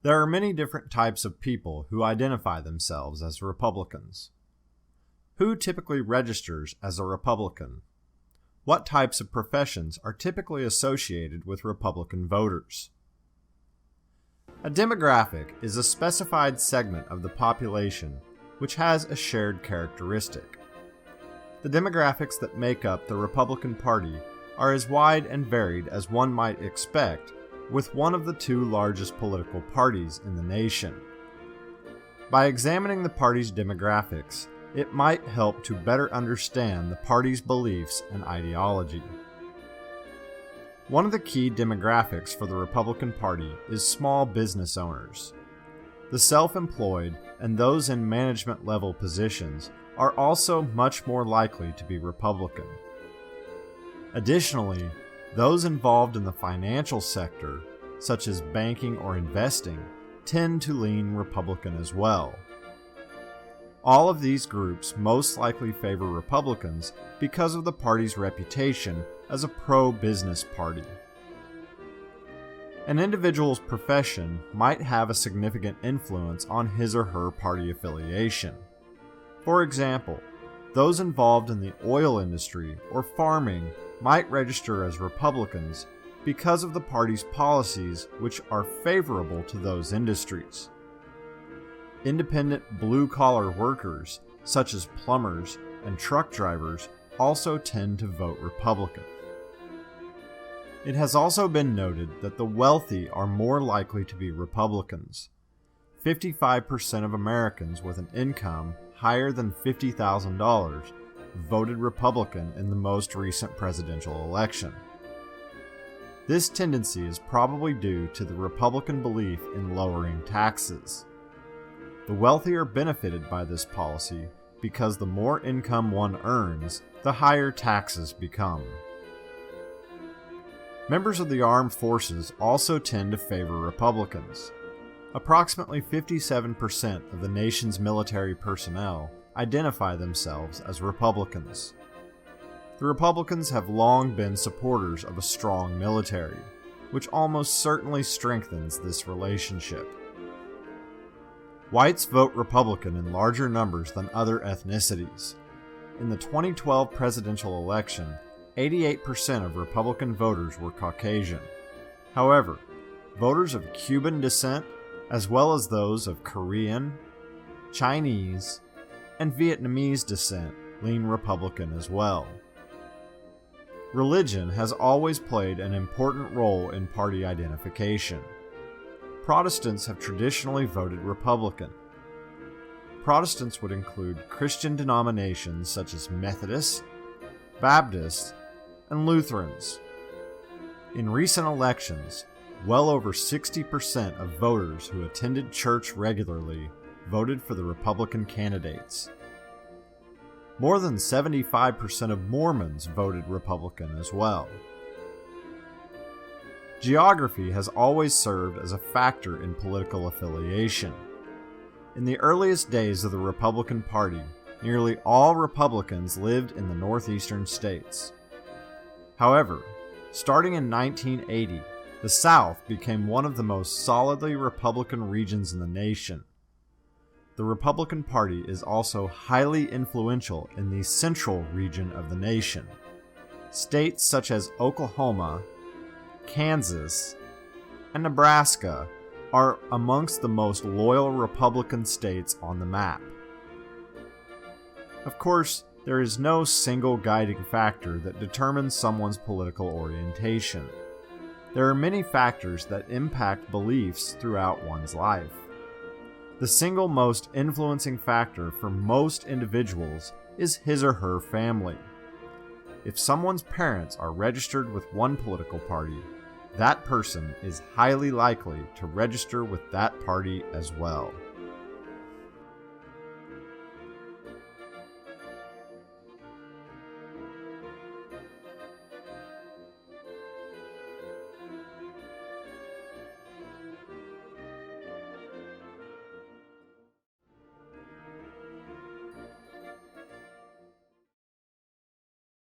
There are many different types of people who identify themselves as Republicans. Who typically registers as a Republican? What types of professions are typically associated with Republican voters? A demographic is a specified segment of the population which has a shared characteristic. The demographics that make up the Republican Party are as wide and varied as one might expect with one of the two largest political parties in the nation. By examining the party's demographics, it might help to better understand the party's beliefs and ideology. One of the key demographics for the Republican Party is small business owners. The self-employed and those in management-level positions are also much more likely to be Republican. Additionally, those involved in the financial sector, such as banking or investing, tend to lean Republican as well. All of these groups most likely favor Republicans because of the party's reputation as a pro-business party. An individual's profession might have a significant influence on his or her party affiliation. For example, those involved in the oil industry or farming might register as Republicans because of the party's policies which are favorable to those industries. Independent blue-collar workers, such as plumbers and truck drivers, also tend to vote Republican. It has also been noted that the wealthy are more likely to be Republicans. 55% of Americans with an income higher than $50,000 voted Republican in the most recent presidential election. This tendency is probably due to the Republican belief in lowering taxes. The wealthy are benefited by this policy because the more income one earns, the higher taxes become. Members of the armed forces also tend to favor Republicans. Approximately 57% of the nation's military personnel identify themselves as Republicans. The Republicans have long been supporters of a strong military, which almost certainly strengthens this relationship. Whites vote Republican in larger numbers than other ethnicities. In the 2012 presidential election, 88% of Republican voters were Caucasian. However, voters of Cuban descent, as well as those of Korean, Chinese, and Vietnamese descent, lean Republican as well. Religion has always played an important role in party identification. Protestants have traditionally voted Republican. Protestants would include Christian denominations such as Methodists, Baptists, and Lutherans. In recent elections, well over 60% of voters who attended church regularly voted for the Republican candidates. More than 75% of Mormons voted Republican as well. Geography has always served as a factor in political affiliation. In the earliest days of the Republican Party, nearly all Republicans lived in the northeastern states. However, starting in 1980, the South became one of the most solidly Republican regions in the nation. The Republican Party is also highly influential in the central region of the nation. States such as Oklahoma, Kansas, and Nebraska are amongst the most loyal Republican states on the map. Of course, there is no single guiding factor that determines someone's political orientation. There are many factors that impact beliefs throughout one's life. The single most influencing factor for most individuals is his or her family. If someone's parents are registered with one political party, that person is highly likely to register with that party as well.